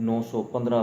915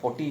40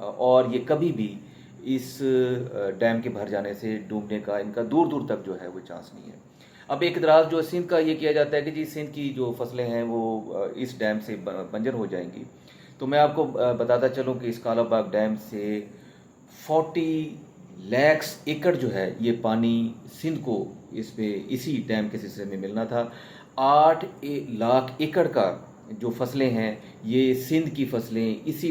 اور یہ کبھی بھی اس ڈیم کے بھر جانے سے ڈوبنے کا ان کا دور دور تک جو ہے وہ چانس نہیں ہے۔ اب ایک اعتراض جو سندھ کا یہ کیا جاتا ہے کہ جی سندھ کی جو فصلیں ہیں وہ اس ڈیم سے بنجر ہو جائیں گی، تو میں آپ کو بتاتا چلوں کہ اس کالا باغ ڈیم سے 40 لاکھ ایکڑ جو ہے یہ پانی سندھ کو اس پہ اسی ڈیم کے سلسلے میں ملنا تھا۔ 8 لاکھ ایکڑ کا جو فصلیں ہیں یہ سندھ کی فصلیں اسی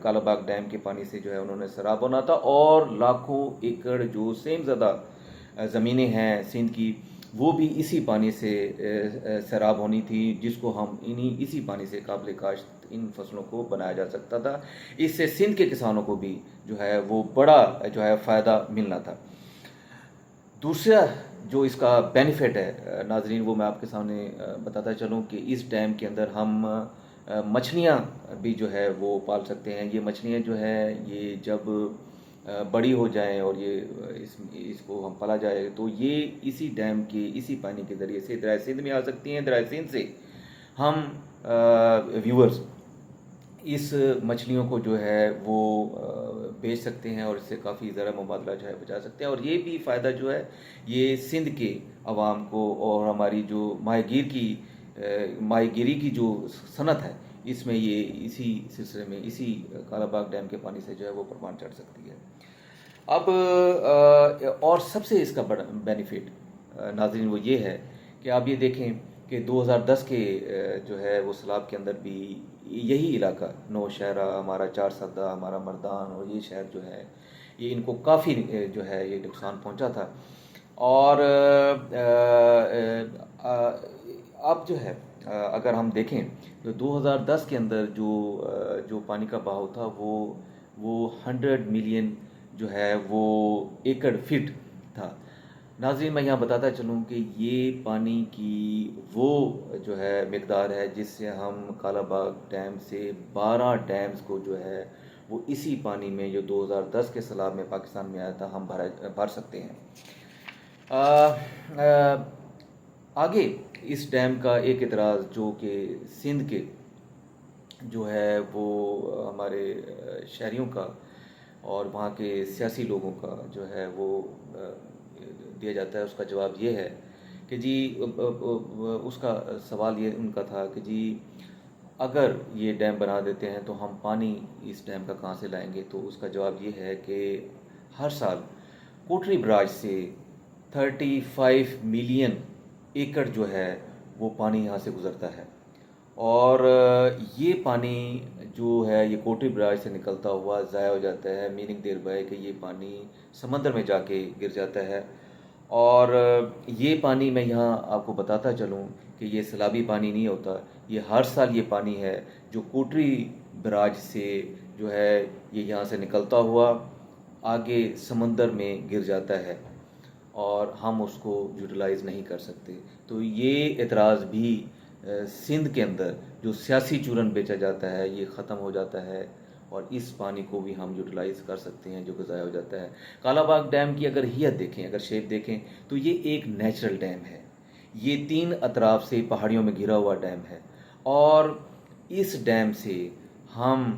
کالا باغ ڈیم کے پانی سے جو ہے انہوں نے سیراب ہونا تھا، اور لاکھوں ایکڑ جو سیم زدہ زمینیں ہیں سندھ کی وہ بھی اسی پانی سے سیراب ہونی تھی، جس کو ہم اسی پانی سے قابل کاشت ان فصلوں کو بنایا جا سکتا تھا۔ اس سے سندھ کے کسانوں کو بھی جو ہے وہ بڑا جو ہے فائدہ ملنا تھا۔ دوسرا جو اس کا بینیفٹ ہے ناظرین، وہ میں آپ کے سامنے بتاتا چلوں کہ اس ڈیم کے اندر ہم مچھلیاں بھی جو ہے وہ پال سکتے ہیں۔ یہ مچھلیاں جو ہے یہ جب بڑی ہو جائیں اور یہ اس کو ہم پالا جائے تو یہ اسی ڈیم کے اسی پانی کے ذریعے سے دریا سندھ میں آ سکتی ہیں۔ دریا سندھ سے ہم ویورز اس مچھلیوں کو جو ہے وہ بیچ سکتے ہیں اور اس سے کافی ذرا مبادلہ جو ہے بچا سکتے ہیں، اور یہ بھی فائدہ جو ہے یہ سندھ کے عوام کو اور ہماری جو ماہی گیری کی جو صنعت ہے اس میں یہ اسی سلسلے میں اسی کالا باغ ڈیم کے پانی سے جو ہے وہ پروان چڑھ سکتی ہے۔ اب اور سب سے اس کا بڑا بینیفٹ ناظرین وہ یہ ہے کہ آپ یہ دیکھیں کہ 2010 کے جو ہے وہ سیلاب کے اندر بھی یہی علاقہ نوشہرہ، ہمارا چار سدہ، ہمارا مردان اور یہ شہر جو ہے یہ ان کو کافی جو ہے یہ نقصان پہنچا تھا۔ اور اب جو ہے اگر ہم دیکھیں تو 2010 کے اندر جو پانی کا بہاؤ تھا وہ 100 ملین جو ہے وہ ایکڑ فٹ تھا۔ ناظرین میں یہاں بتاتا چلوں کہ یہ پانی کی وہ جو ہے مقدار ہے جس سے ہم کالا باغ ڈیم سے 12 ڈیمز کو جو ہے وہ اسی پانی میں جو 2010 کے سیلاب میں پاکستان میں آیا تھا ہم بھر سکتے ہیں۔ آگے اس ڈیم کا ایک اعتراض جو کہ سندھ کے جو ہے وہ ہمارے شہریوں کا اور وہاں کے سیاسی لوگوں کا جو ہے وہ دیا جاتا ہے، اس کا جواب یہ ہے کہ جی اس کا سوال یہ ان کا تھا کہ جی اگر یہ ڈیم بنا دیتے ہیں تو ہم پانی اس ڈیم کا کہاں سے لائیں گے؟ تو اس کا جواب یہ ہے کہ ہر سال کوٹری براج سے 35 ملین ایکڑ جو ہے وہ پانی یہاں سے گزرتا ہے، اور یہ پانی جو ہے یہ کوٹری براج سے نکلتا ہوا ضائع ہو جاتا ہے، میننگ دیر بائے کہ یہ پانی سمندر میں جا کے گر جاتا ہے۔ اور یہ پانی میں یہاں آپ کو بتاتا چلوں کہ یہ سیلابی پانی نہیں ہوتا، یہ ہر سال یہ پانی ہے جو کوٹری براج سے جو ہے یہ یہاں سے نکلتا ہوا آگے سمندر میں گر جاتا ہے اور ہم اس کو یوٹیلائز نہیں کر سکتے۔ تو یہ اعتراض بھی سندھ کے اندر جو سیاسی چورن بیچا جاتا ہے یہ ختم ہو جاتا ہے، اور اس پانی کو بھی ہم یوٹیلائز کر سکتے ہیں جو کہ ضائع ہو جاتا ہے۔ کالا باغ ڈیم کی اگر ہیئت دیکھیں، اگر شیپ دیکھیں تو یہ ایک نیچرل ڈیم ہے، یہ 3 اطراف سے پہاڑیوں میں گھرا ہوا ڈیم ہے، اور اس ڈیم سے ہم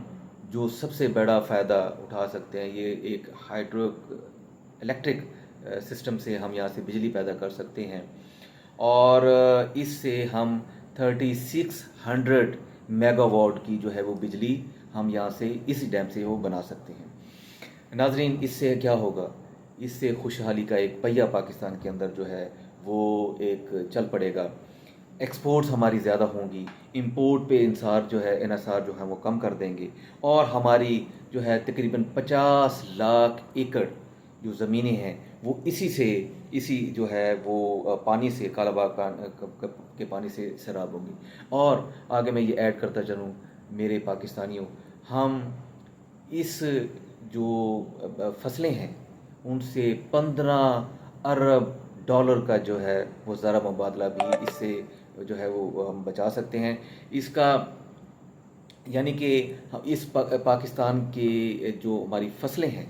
جو سب سے بڑا فائدہ اٹھا سکتے ہیں یہ ایک ہائیڈرو الیکٹرک سسٹم سے ہم یہاں سے بجلی پیدا کر سکتے ہیں، اور اس سے ہم 3600 میگا واٹ کی جو ہے وہ بجلی ہم یہاں سے اس ڈیم سے وہ بنا سکتے ہیں۔ ناظرین اس سے کیا ہوگا؟ اس سے خوشحالی کا ایک پہیہ پاکستان کے اندر جو ہے وہ ایک چل پڑے گا، ایکسپورٹس ہماری زیادہ ہوں گی، امپورٹ پہ انحصار جو ہے وہ کم کر دیں گے، اور ہماری جو ہے تقریباً 50 لاکھ ایکڑ جو زمینیں ہیں وہ اسی جو ہے وہ پانی سے کالا باغ کے پانی سے سیراب ہوں گی۔ اور آگے میں یہ ایڈ کرتا چلوں میرے پاکستانیوں، ہم اس جو فصلیں ہیں ان سے 15 ارب ڈالر کا جو ہے وہ زرع مبادلہ بھی اس سے جو ہے وہ ہم بچا سکتے ہیں۔ اس کا یعنی کہ اس پاکستان کے جو ہماری فصلیں ہیں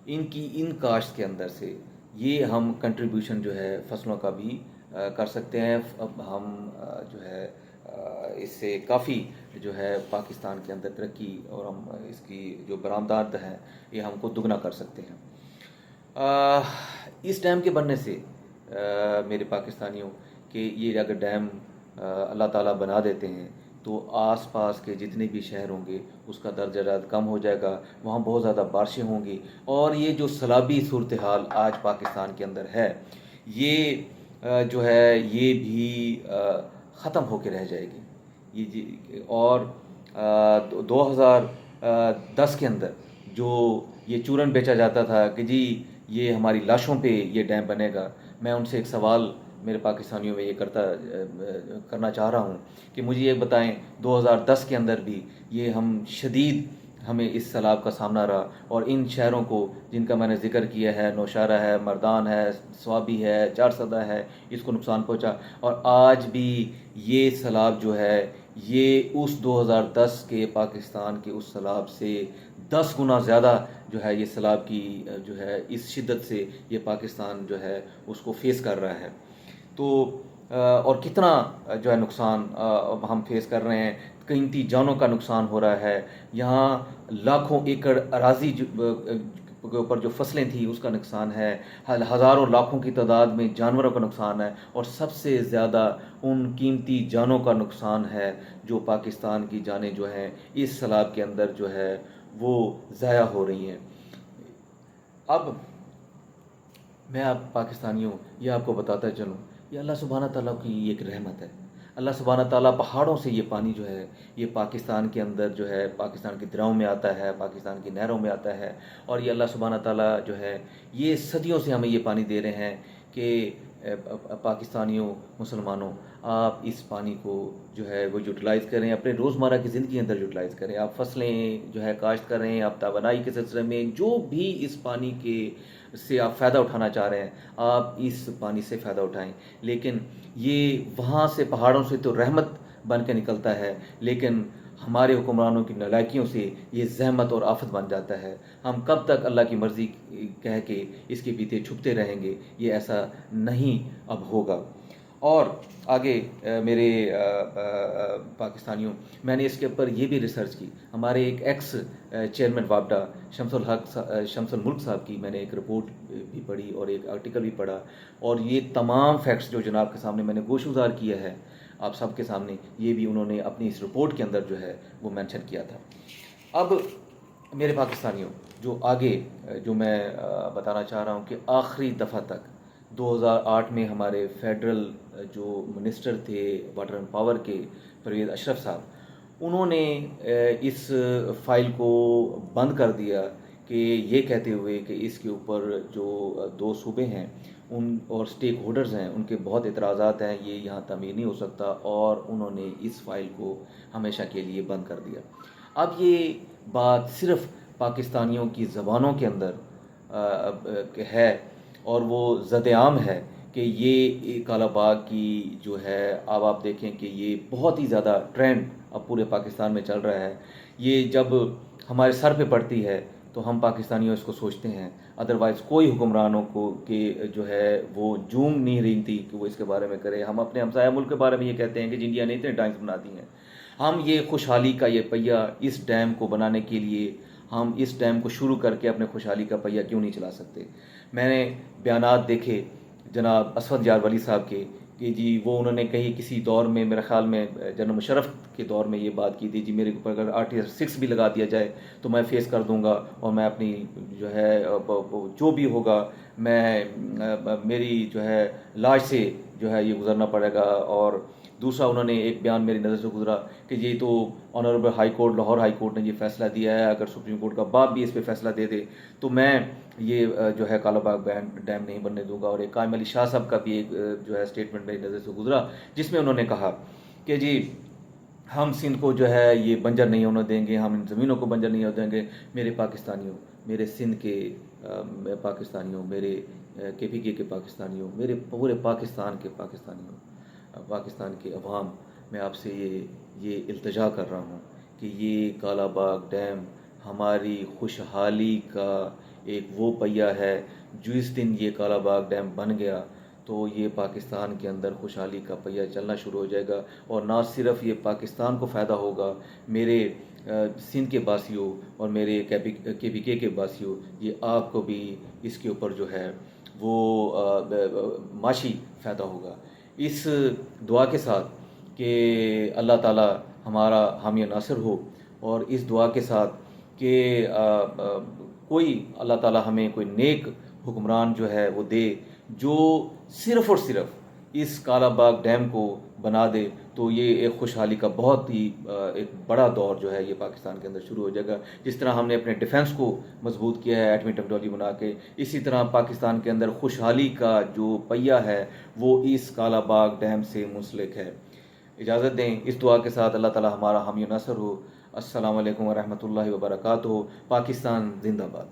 ان کاشت کے اندر سے یہ ہم کنٹریبیوشن جو ہے فصلوں کا بھی کر سکتے ہیں۔ اب ہم جو ہے اس سے کافی جو ہے پاکستان کے اندر ترقی اور ہم اس کی جو برآمدات ہیں یہ ہم کو دگنا کر سکتے ہیں۔ اس ڈیم کے بننے سے میرے پاکستانیوں کہ یہ اگر ڈیم اللہ تعالیٰ بنا دیتے ہیں تو آس پاس کے جتنے بھی شہر ہوں گے اس کا درجہ حرارت کم ہو جائے گا، وہاں بہت زیادہ بارشیں ہوں گی، اور یہ جو سیلابی صورتحال آج پاکستان کے اندر ہے یہ جو ہے یہ بھی ختم ہو کے رہ جائے گی۔ اور 2010 کے اندر جو یہ چورن بیچا جاتا تھا کہ جی یہ ہماری لاشوں پہ یہ ڈیم بنے گا، میں ان سے ایک سوال میرے پاکستانیوں میں یہ کرنا چاہ رہا ہوں کہ مجھے یہ بتائیں 2010 کے اندر بھی یہ شدید ہمیں اس سیلاب کا سامنا رہا، اور ان شہروں کو جن کا میں نے ذکر کیا ہے، نوشہرہ ہے، مردان ہے، صوابی ہے، چارسدہ ہے، اس کو نقصان پہنچا، اور آج بھی یہ سیلاب جو ہے یہ اس 2010 کے پاکستان کے اس سیلاب سے 10 گنا زیادہ جو ہے یہ سیلاب کی جو ہے اس شدت سے یہ پاکستان جو ہے اس کو فیس کر رہا ہے۔ تو اور کتنا جو ہے نقصان ہم فیس کر رہے ہیں، قیمتی جانوں کا نقصان ہو رہا ہے، یہاں لاکھوں ایکڑ اراضی کے اوپر جو فصلیں تھیں اس کا نقصان ہے، ہزاروں لاکھوں کی تعداد میں جانوروں کا نقصان ہے، اور سب سے زیادہ ان قیمتی جانوں کا نقصان ہے جو پاکستان کی جانیں جو ہیں اس سیلاب کے اندر جو ہے وہ ضائع ہو رہی ہیں۔ اب میں آپ پاکستانیوں یہ آپ کو بتاتا چلوں، یہ اللہ سبحانہ تعالیٰ کی ایک رحمت ہے۔ اللہ سبحانہ تعالیٰ پہاڑوں سے یہ پانی جو ہے یہ پاکستان کے اندر جو ہے پاکستان کی دریاؤں میں آتا ہے، پاکستان کی نہروں میں آتا ہے، اور یہ اللہ سبحانہ تعالیٰ جو ہے یہ صدیوں سے ہمیں یہ پانی دے رہے ہیں کہ پاکستانیوں، مسلمانوں، آپ اس پانی کو جو ہے وہ یوٹیلائز کریں، اپنے روزمرہ کی زندگی کے اندر یوٹیلائز کریں، آپ فصلیں جو ہے کاشت کریں، آپ توانائی کے سلسلے میں جو بھی اس پانی کے سے آپ فائدہ اٹھانا چاہ رہے ہیں آپ اس پانی سے فائدہ اٹھائیں۔ لیکن یہ وہاں سے پہاڑوں سے تو رحمت بن کے نکلتا ہے، لیکن ہمارے حکمرانوں کی نالائکیوں سے یہ زحمت اور آفت بن جاتا ہے۔ ہم کب تک اللہ کی مرضی کہہ کے اس کے پیچھے چھپتے رہیں گے؟ یہ ایسا نہیں اب ہوگا۔ اور آگے میرے پاکستانیوں، میں نے اس کے اوپر یہ بھی ریسرچ کی، ہمارے ایک ایکس چیئرمین وابڈا شمس الملک صاحب کی میں نے ایک رپورٹ بھی پڑھی اور ایک آرٹیکل بھی پڑھا، اور یہ تمام فیکٹس جو جناب کے سامنے میں نے گوش گزار کیا ہے آپ سب کے سامنے، یہ بھی انہوں نے اپنی اس رپورٹ کے اندر جو ہے وہ مینشن کیا تھا۔ اب میرے پاکستانیوں، جو آگے جو میں بتانا چاہ رہا ہوں کہ آخری دفعہ تک 2008 میں ہمارے فیڈرل جو منسٹر تھے واٹر اینڈ پاور کے پرویز اشرف صاحب، انہوں نے اس فائل کو بند کر دیا کہ یہ کہتے ہوئے کہ اس کے اوپر جو 2 صوبے ہیں ان اور سٹیک ہولڈرز ہیں ان کے بہت اعتراضات ہیں، یہ یہاں تعمیر نہیں ہو سکتا، اور انہوں نے اس فائل کو ہمیشہ کے لیے بند کر دیا۔ اب یہ بات صرف پاکستانیوں کی زبانوں کے اندر ہے، اور وہ زد عام ہے کہ یہ کالا باغ کی جو ہے اب آپ دیکھیں کہ یہ بہت ہی زیادہ ٹرینڈ اب پورے پاکستان میں چل رہا ہے۔ یہ جب ہمارے سر پہ پڑتی ہے تو ہم پاکستانیوں اس کو سوچتے ہیں، ادروائز کوئی حکمرانوں کو کہ جو ہے وہ جونگ نہیں رہی تھی کہ وہ اس کے بارے میں کرے۔ ہم اپنے ہمسایہ ملک کے بارے میں یہ کہتے ہیں کہ انڈیا نے اتنے ڈیمز بنا دی ہیں، ہم یہ خوشحالی کا یہ پہیہ اس ڈیم کو بنانے کے لیے ہم اس ڈیم کو شروع کر کے اپنے خوشحالی کا پہیہ کیوں نہیں چلا سکتے؟ میں نے بیانات دیکھے جناب اسود یار ولی صاحب کے کہ جی وہ انہوں نے کہیں کسی دور میں میرے خیال میں جنرل مشرف کے دور میں یہ بات کی تھی، جی میرے اوپر اگر آرٹیکل 6 بھی لگا دیا جائے تو میں فیس کر دوں گا، اور میں اپنی جو ہے جو بھی ہوگا میں میری جو ہے لاش سے جو ہے یہ گزرنا پڑے گا۔ اور دوسرا انہوں نے ایک بیان میری نظر سے گزرا کہ یہ تو honourable high court Lahore high court نے یہ فیصلہ دیا ہے، اگر سپریم کورٹ کا باپ بھی اس پہ فیصلہ دے دے تو میں یہ جو ہے کالا باغ ڈیم نہیں بننے دوں گا۔ اور ایک قائم علی شاہ صاحب کا بھی ایک جو ہے اسٹیٹمنٹ میری نظر سے گزرا جس میں انہوں نے کہا کہ جی ہم سندھ کو جو ہے یہ بنجر نہیں ہونے دیں گے، ہم ان زمینوں کو بنجر نہیں ہونے دیں گے۔ میرے پاکستانیوں، میرے سندھ کے پاکستانیوں، میرے KPK کے پاکستانیوں، میرے پورے پاکستان کے پاکستانیوں، پاکستان کے عوام، میں آپ سے یہ التجا کر رہا ہوں کہ یہ کالا باغ ڈیم ہماری خوشحالی کا ایک وہ پہیہ ہے، جو اس دن یہ کالا باغ ڈیم بن گیا تو یہ پاکستان کے اندر خوشحالی کا پہیہ چلنا شروع ہو جائے گا، اور نہ صرف یہ پاکستان کو فائدہ ہوگا، میرے سندھ کے باسیوں اور میرے کے پی کے باسیوں، یہ آپ کو بھی اس کے اوپر جو ہے وہ معاشی فائدہ ہوگا۔ اس دعا کے ساتھ کہ اللہ تعالی ہمارا حامی ناصر ہو، اور اس دعا کے ساتھ کہ کوئی اللہ تعالی ہمیں کوئی نیک حکمران جو ہے وہ دے، جو صرف اور صرف اس کالا باغ ڈیم کو بنا دے، تو یہ ایک خوشحالی کا بہت ہی ایک بڑا دور جو ہے یہ پاکستان کے اندر شروع ہو جائے گا۔ جس طرح ہم نے اپنے ڈیفنس کو مضبوط کیا ہے ایٹمی ٹیکنالوجی بنا کے، اسی طرح پاکستان کے اندر خوشحالی کا جو پہیہ ہے وہ اس کالا باغ ڈیم سے منسلک ہے۔ اجازت دیں اس دعا کے ساتھ اللہ تعالی ہمارا حامی و ناصر ہو۔ السلام علیکم ورحمۃ اللہ وبرکاتہ۔ پاکستان زندہ باد۔